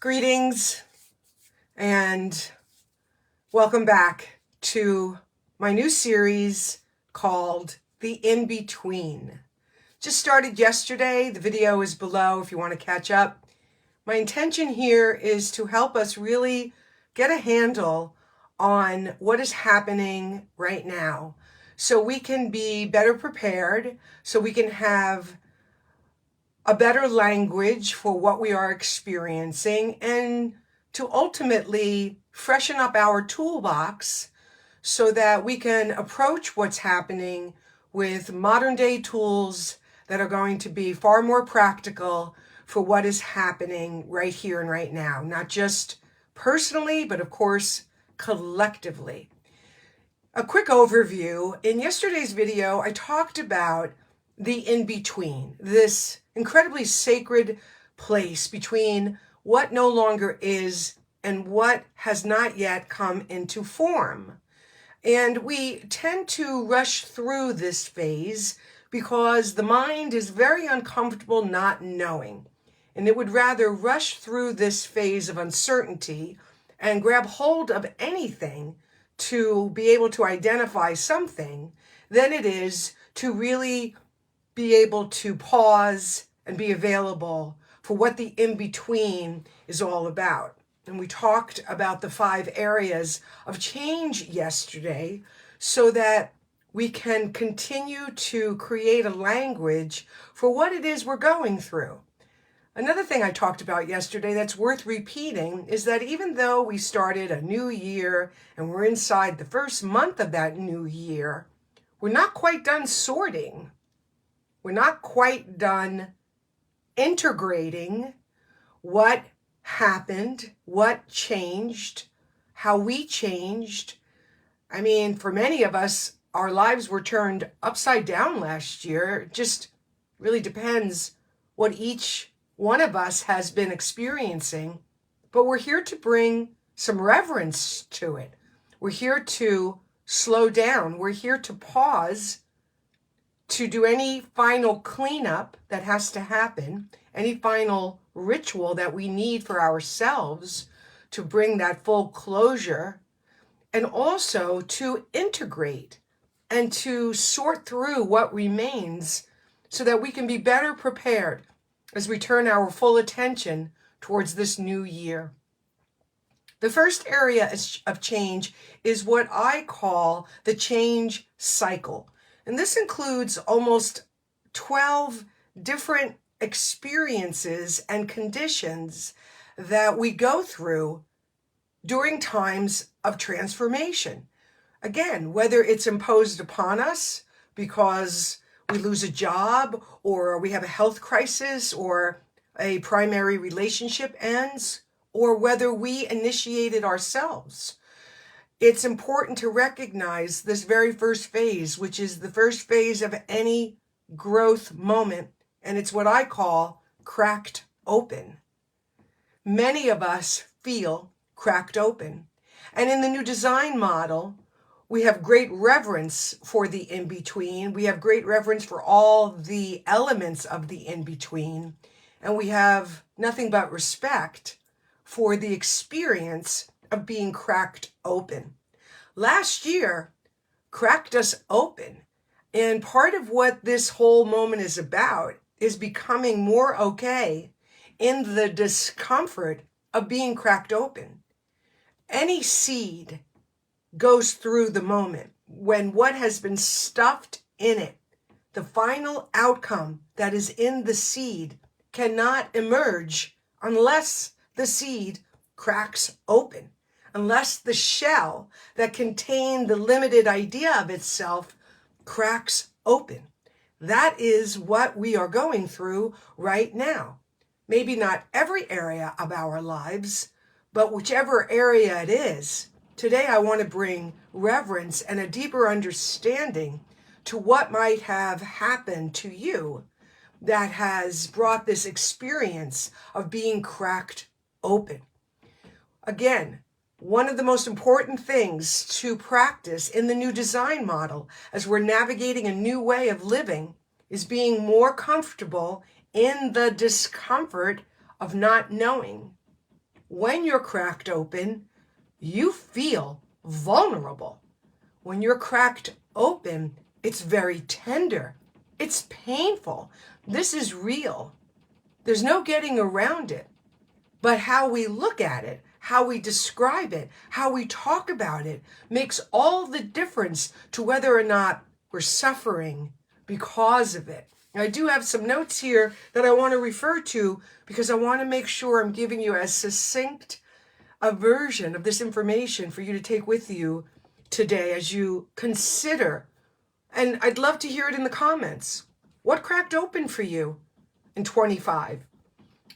Greetings and welcome back to my new series called The In-Between. Just started yesterday. The video is below if you want to catch up. My intention here is to help us really get a handle on what is happening right now so we can be better prepared, so we can have a better language for what we are experiencing, and to ultimately freshen up our toolbox so that we can approach what's happening with modern day tools that are going to be far more practical for what is happening right here and right now, not just personally, but of course, collectively. A quick overview. In yesterday's video, I talked about the in-between, this incredibly sacred place between what no longer is and what has not yet come into form. And we tend to rush through this phase because the mind is very uncomfortable not knowing. And it would rather rush through this phase of uncertainty and grab hold of anything to be able to identify something than it is to really be able to pause and be available for what the in-between is all about. And we talked about the 5 areas of change yesterday so that we can continue to create a language for what it is we're going through. Another thing I talked about yesterday that's worth repeating is that even though we started a new year and we're inside the first month of that new year, we're not quite done sorting. We're not quite done integrating what happened, what changed, how we changed. I mean, for many of us, our lives were turned upside down last year. It just really depends what each one of us has been experiencing. But we're here to bring some reverence to it. We're here to slow down. We're here to pause, to do any final cleanup that has to happen, any final ritual that we need for ourselves to bring that full closure, and also to integrate and to sort through what remains so that we can be better prepared as we turn our full attention towards this new year. The first area of change is what I call the change cycle. And this includes almost 12 different experiences and conditions that we go through during times of transformation. Again, whether it's imposed upon us because we lose a job, or we have a health crisis, or a primary relationship ends, or whether we initiate it ourselves. It's important to recognize this very first phase, which is the first phase of any growth moment, and it's what I call cracked open. Many of us feel cracked open. And in the new design model, we have great reverence for the in-between. We have great reverence for all the elements of the in-between. And we have nothing but respect for the experience of being cracked open. Last year cracked us open. And part of what this whole moment is about is becoming more okay in the discomfort of being cracked open. Any seed goes through the moment when what has been stuffed in it, the final outcome that is in the seed, cannot emerge unless the seed cracks open, unless the shell that contained the limited idea of itself cracks open. That is what we are going through right now. Maybe not every area of our lives, but whichever area it is. Today I want to bring reverence and a deeper understanding to what might have happened to you that has brought this experience of being cracked open. Again, one of the most important things to practice in the new design model as we're navigating a new way of living is being more comfortable in the discomfort of not knowing. when you're cracked open, you feel vulnerable. When you're cracked open, it's very tender. It's painful. This is real. There's no getting around it. But how we look at it, how we describe it, how we talk about it makes all the difference to whether or not we're suffering because of it. Now, I do have some notes here that I want to refer to because I want to make sure I'm giving you as succinct a version of this information for you to take with you today as you consider. And I'd love to hear it in the comments. What cracked open for you in 25?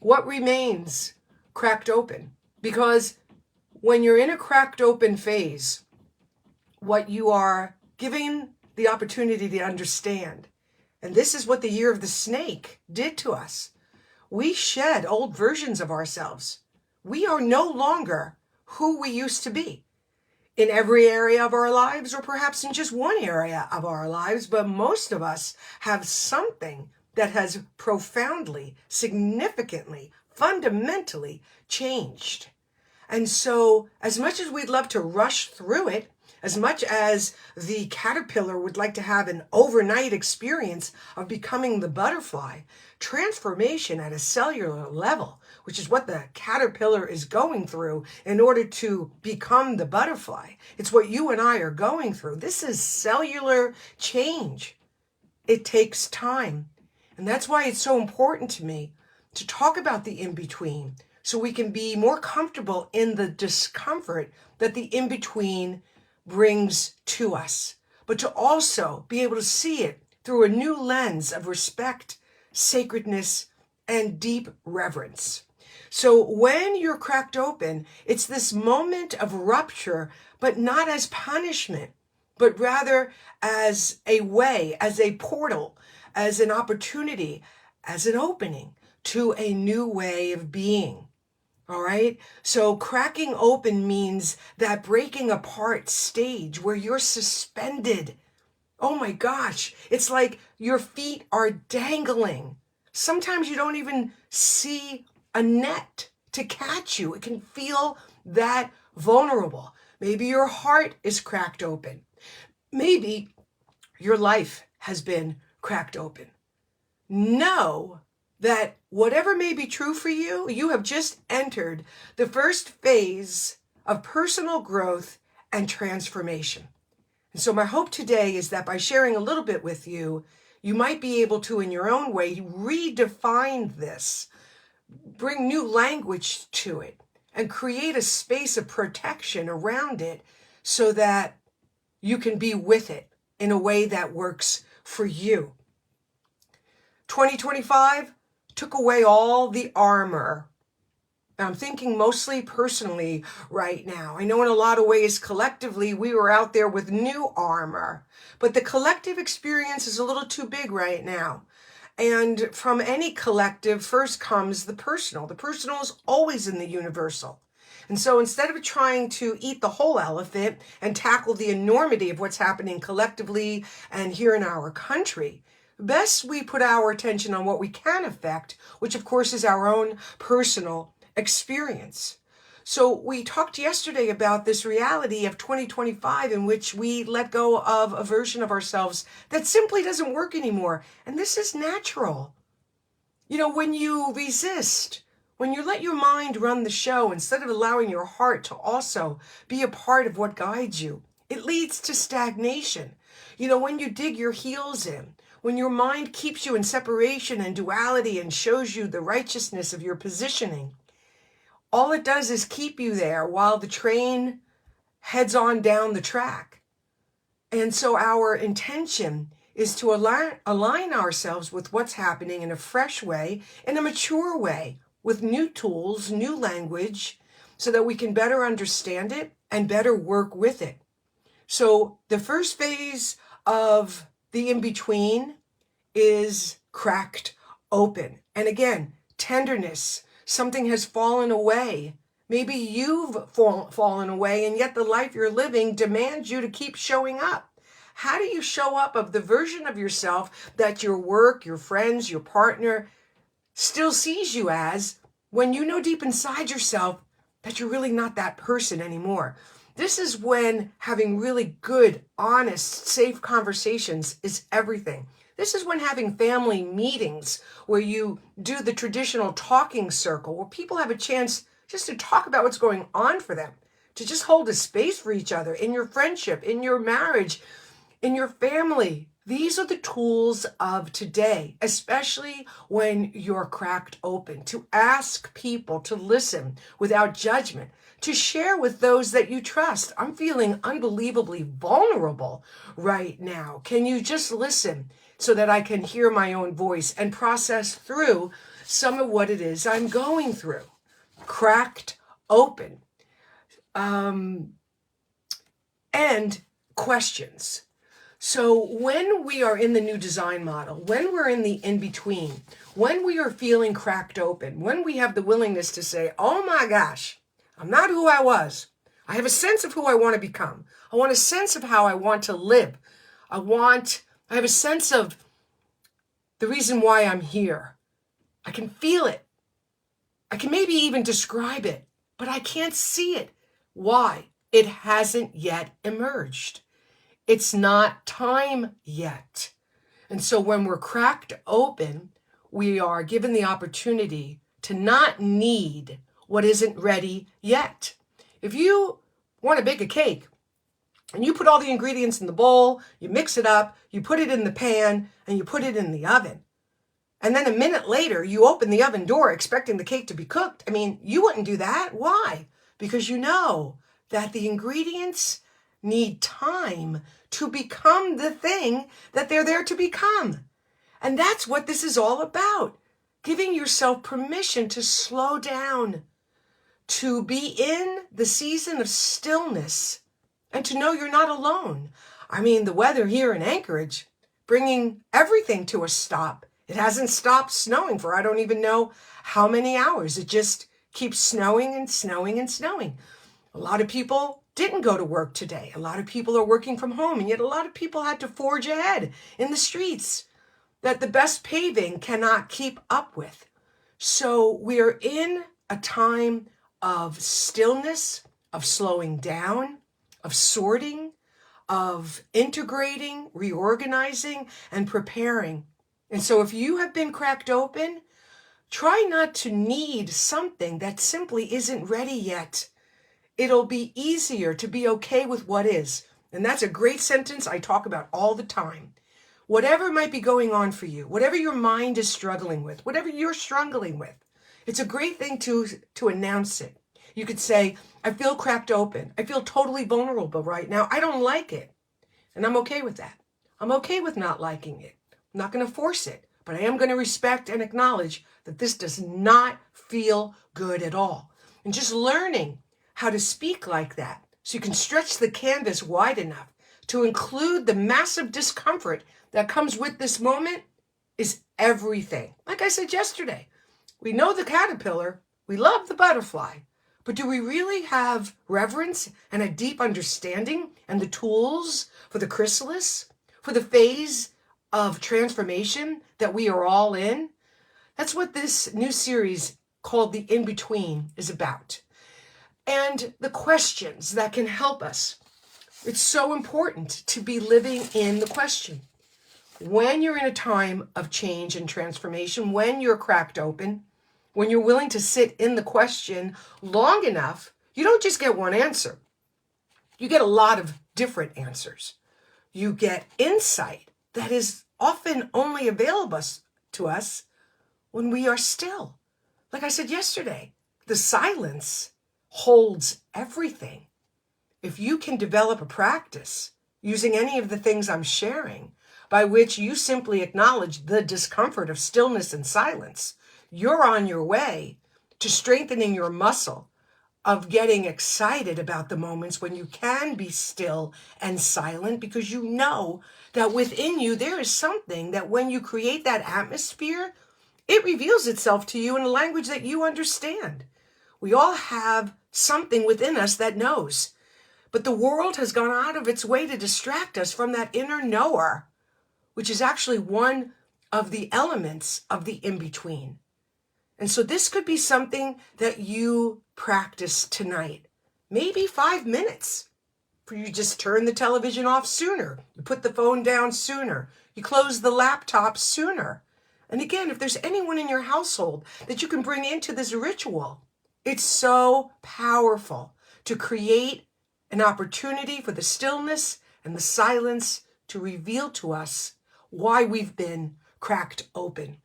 What remains cracked open? Because when you're in a cracked open phase, what you are giving the opportunity to understand, and this is what the year of the snake did to us. We shed old versions of ourselves. We are no longer who we used to be in every area of our lives, or perhaps in just one area of our lives, but most of us have something that has profoundly, significantly, fundamentally changed. And so as much as we'd love to rush through it, as much as the caterpillar would like to have an overnight experience of becoming the butterfly, transformation at a cellular level, which is what the caterpillar is going through in order to become the butterfly. It's what you and I are going through. This is cellular change. It takes time. And that's why it's so important to me to talk about the in-between, so we can be more comfortable in the discomfort that the in-between brings to us, but to also be able to see it through a new lens of respect, sacredness, and deep reverence. So when you're cracked open, it's this moment of rupture, but not as punishment, but rather as a way, as a portal, as an opportunity, as an opening to a new way of being. All right. So cracking open means that breaking apart stage where you're suspended. Oh my gosh. It's like your feet are dangling. Sometimes you don't even see a net to catch you. It can feel that vulnerable. Maybe your heart is cracked open. Maybe your life has been cracked open. Know that whatever may be true for you, you have just entered the first phase of personal growth and transformation. And so my hope today is that by sharing a little bit with you, you might be able to, in your own way, redefine this, bring new language to it, and create a space of protection around it so that you can be with it in a way that works for you. 2025 took away all the armor. I'm thinking mostly personally right now. I know in a lot of ways, collectively, we were out there with new armor, but the collective experience is a little too big right now. And from any collective, first comes the personal. The personal is always in the universal. And so instead of trying to eat the whole elephant and tackle the enormity of what's happening collectively and here in our country, best we put our attention on what we can affect, which of course is our own personal experience. So we talked yesterday about this reality of 2025 in which we let go of a version of ourselves that simply doesn't work anymore. And this is natural. You know, when you resist, when you let your mind run the show instead of allowing your heart to also be a part of what guides you, it leads to stagnation. You know, when you dig your heels in, when your mind keeps you in separation and duality and shows you the righteousness of your positioning, all it does is keep you there while the train heads on down the track. And so our intention is to align ourselves with what's happening in a fresh way, in a mature way, with new tools, new language, so that we can better understand it and better work with it. So the first phase of the in-between is cracked open. And again, tenderness. Something has fallen away. Maybe you've fallen away, and yet the life you're living demands you to keep showing up. How do you show up of the version of yourself that your work, your friends, your partner still sees you as, when you know deep inside yourself, that you're really not that person anymore. This is when having really good, honest, safe conversations is everything. This is when having family meetings where you do the traditional talking circle, where people have a chance just to talk about what's going on for them, to just hold a space for each other in your friendship, in your marriage, in your family. These are the tools of today, especially when you're cracked open, to ask people to listen without judgment, to share with those that you trust. I'm feeling unbelievably vulnerable right now. Can you just listen so that I can hear my own voice and process through some of what it is I'm going through? Cracked open. And questions. So when we are in the new design model, when we're in the in-between, when we are feeling cracked open, when we have the willingness to say, oh my gosh, I'm not who I was. I have a sense of who I want to become. I want a sense of how I want to live. I have a sense of the reason why I'm here. I can feel it. I can maybe even describe it, but I can't see it. Why? It hasn't yet emerged. It's not time yet. And so when we're cracked open, we are given the opportunity to not need what isn't ready yet. If you want to bake a cake and you put all the ingredients in the bowl, you mix it up, you put it in the pan, and you put it in the oven, and then a minute later you open the oven door expecting the cake to be cooked, you wouldn't do that. Why? Because you know that the ingredients need time to become the thing that they're there to become. And that's what this is all about. Giving yourself permission to slow down, to be in the season of stillness, and to know you're not alone. The weather here in Anchorage, bringing everything to a stop. It hasn't stopped snowing for I don't even know how many hours. It just keeps snowing and snowing and snowing. A lot of people didn't go to work today. A lot of people are working from home, and yet a lot of people had to forge ahead in the streets that the best paving cannot keep up with. So we're in a time of stillness, of slowing down, of sorting, of integrating, reorganizing, and preparing. And so if you have been cracked open, try not to need something that simply isn't ready yet. It'll be easier to be okay with what is. And that's a great sentence I talk about all the time. Whatever might be going on for you, whatever your mind is struggling with, whatever you're struggling with, it's a great thing to announce it. You could say, I feel cracked open. I feel totally vulnerable right now. I don't like it. And I'm okay with that. I'm okay with not liking it. I'm not going to force it, but I am going to respect and acknowledge that this does not feel good at all. And just learning how to speak like that so you can stretch the canvas wide enough to include the massive discomfort that comes with this moment is everything. Like I said yesterday, we know the caterpillar, we love the butterfly, but do we really have reverence and a deep understanding and the tools for the chrysalis, for the phase of transformation that we are all in? That's what this new series called The In-Between is about. And the questions that can help us. It's so important to be living in the question. When you're in a time of change and transformation, when you're cracked open, when you're willing to sit in the question long enough, you don't just get one answer. You get a lot of different answers. You get insight that is often only available to us when we are still. Like I said yesterday, the silence holds everything. If you can develop a practice using any of the things I'm sharing, by which you simply acknowledge the discomfort of stillness and silence, you're on your way to strengthening your muscle of getting excited about the moments when you can be still and silent, because you know that within you there is something that when you create that atmosphere, it reveals itself to you in a language that you understand. We all have something within us that knows, but the world has gone out of its way to distract us from that inner knower, which is actually one of the elements of the in-between. And so this could be something that you practice tonight. Maybe 5 minutes. For you just turn the television off sooner. You put the phone down sooner. You close the laptop sooner. And again, if there's anyone in your household that you can bring into this ritual, it's so powerful to create an opportunity for the stillness and the silence to reveal to us why we've been cracked open.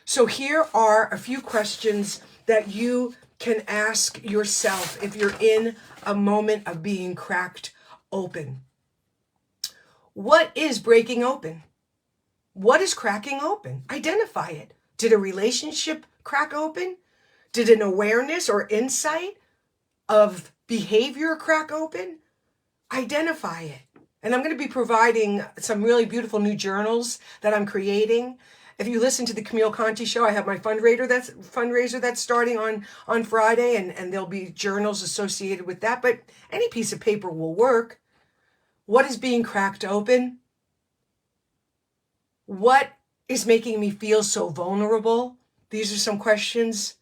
So here are a few questions that you can ask yourself if you're in a moment of being cracked open. What is breaking open? What is cracking open? Identify it. Did a relationship crack open? Did an awareness or insight of behavior crack open? Identify it. And I'm going to be providing some really beautiful new journals that I'm creating. If you listen to the Camille Conte show, I have my fundraiser that's starting on Friday, and there'll be journals associated with that. But any piece of paper will work. What is being cracked open? What is making me feel so vulnerable? These are some questions.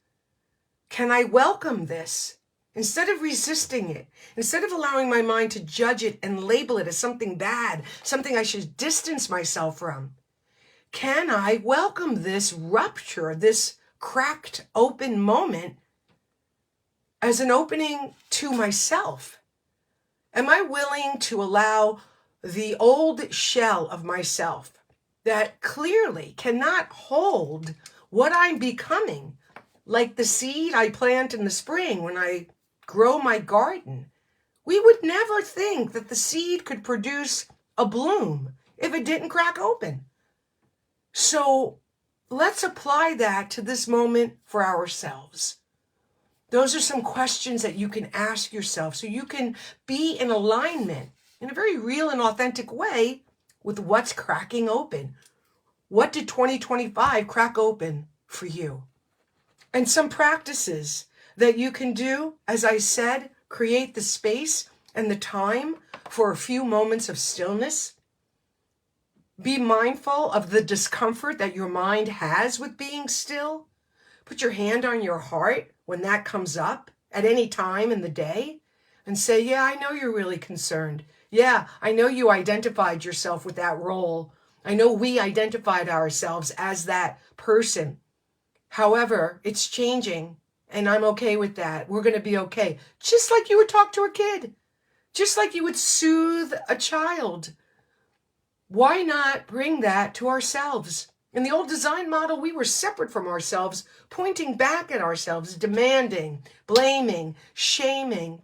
Can I welcome this? Instead of resisting it, instead of allowing my mind to judge it and label it as something bad, something I should distance myself from, can I welcome this rupture, this cracked open moment as an opening to myself? Am I willing to allow the old shell of myself that clearly cannot hold what I'm becoming, like the seed I plant in the spring when I grow my garden? We would never think that the seed could produce a bloom if it didn't crack open. So let's apply that to this moment for ourselves. Those are some questions that you can ask yourself so you can be in alignment in a very real and authentic way with what's cracking open. What did 2025 crack open for you? And some practices that you can do, as I said, create the space and the time for a few moments of stillness. Be mindful of the discomfort that your mind has with being still. Put your hand on your heart when that comes up at any time in the day and say, yeah, I know you're really concerned. Yeah, I know you identified yourself with that role. I know we identified ourselves as that person. However, it's changing and I'm okay with that. We're going to be okay. Just like you would talk to a kid, just like you would soothe a child. Why not bring that to ourselves? In the old design model, we were separate from ourselves, pointing back at ourselves, demanding, blaming, shaming.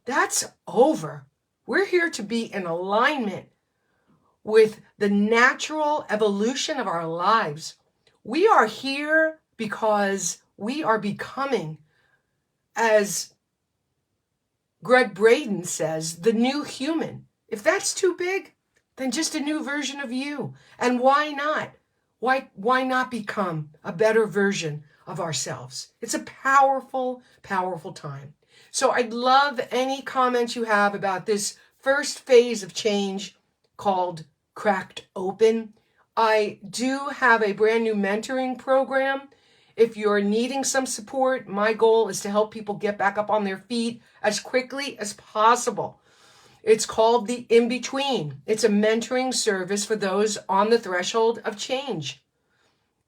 That's over. We're here to be in alignment with the natural evolution of our lives. We are here because we are becoming, as Greg Braden says, the new human. If that's too big, then just a new version of you. And why not? Why not become a better version of ourselves? It's a powerful, powerful time. So I'd love any comments you have about this first phase of change called Cracked Open. I do have a brand new mentoring program. If you're needing some support, my goal is to help people get back up on their feet as quickly as possible. It's called The In-Between. It's a mentoring service for those on the threshold of change.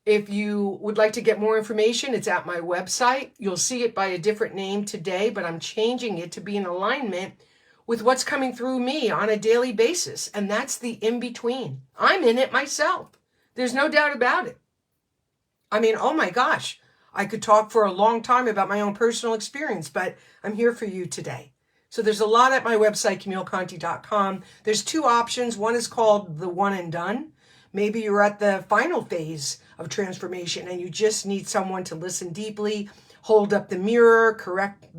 If you would like to get more information, it's at my website. You'll see it by a different name today, but I'm changing it to be in alignment with what's coming through me on a daily basis, and that's the in-between. I'm in it myself. There's no doubt about it. I mean, oh my gosh, I could talk for a long time about my own personal experience, but I'm here for you today. So there's a lot at my website, CamilleConte.com. There's two options. One is called the one and done. Maybe you're at the final phase of transformation and you just need someone to listen deeply, hold up the mirror, connect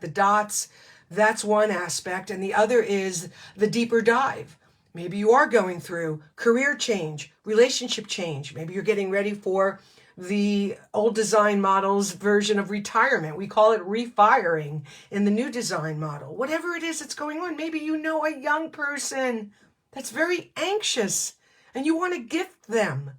the dots. That's one aspect. And the other is the deeper dive. Maybe you are going through career change, relationship change. Maybe you're getting ready for the old design model's version of retirement. We call it refiring in the new design model. Whatever it is that's going on, maybe you know a young person that's very anxious and you want to gift them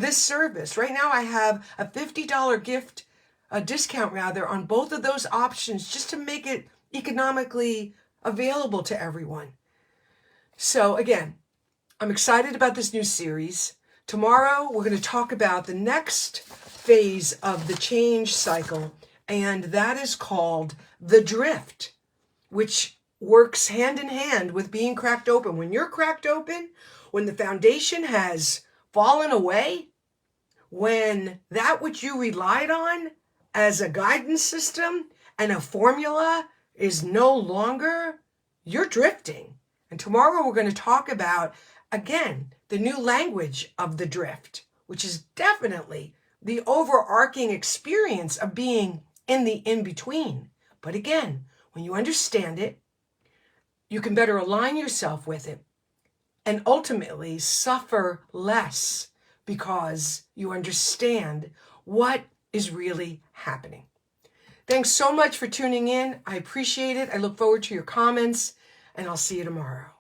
this service. Right now I have a $50 gift, a discount rather, on both of those options just to make it economically available to everyone. So again, I'm excited about this new series. Tomorrow we're going to talk about the next phase of the change cycle, and that is called the drift, which works hand in hand with being cracked open. When you're cracked open, when the foundation has fallen away, when that which you relied on as a guidance system and a formula is no longer, you're drifting. And tomorrow we're going to talk about, again, the new language of the drift, which is definitely the overarching experience of being in the in-between. But again, when you understand it, you can better align yourself with it and ultimately suffer less because you understand what is really happening. Thanks so much for tuning in. I appreciate it. I look forward to your comments, and I'll see you tomorrow.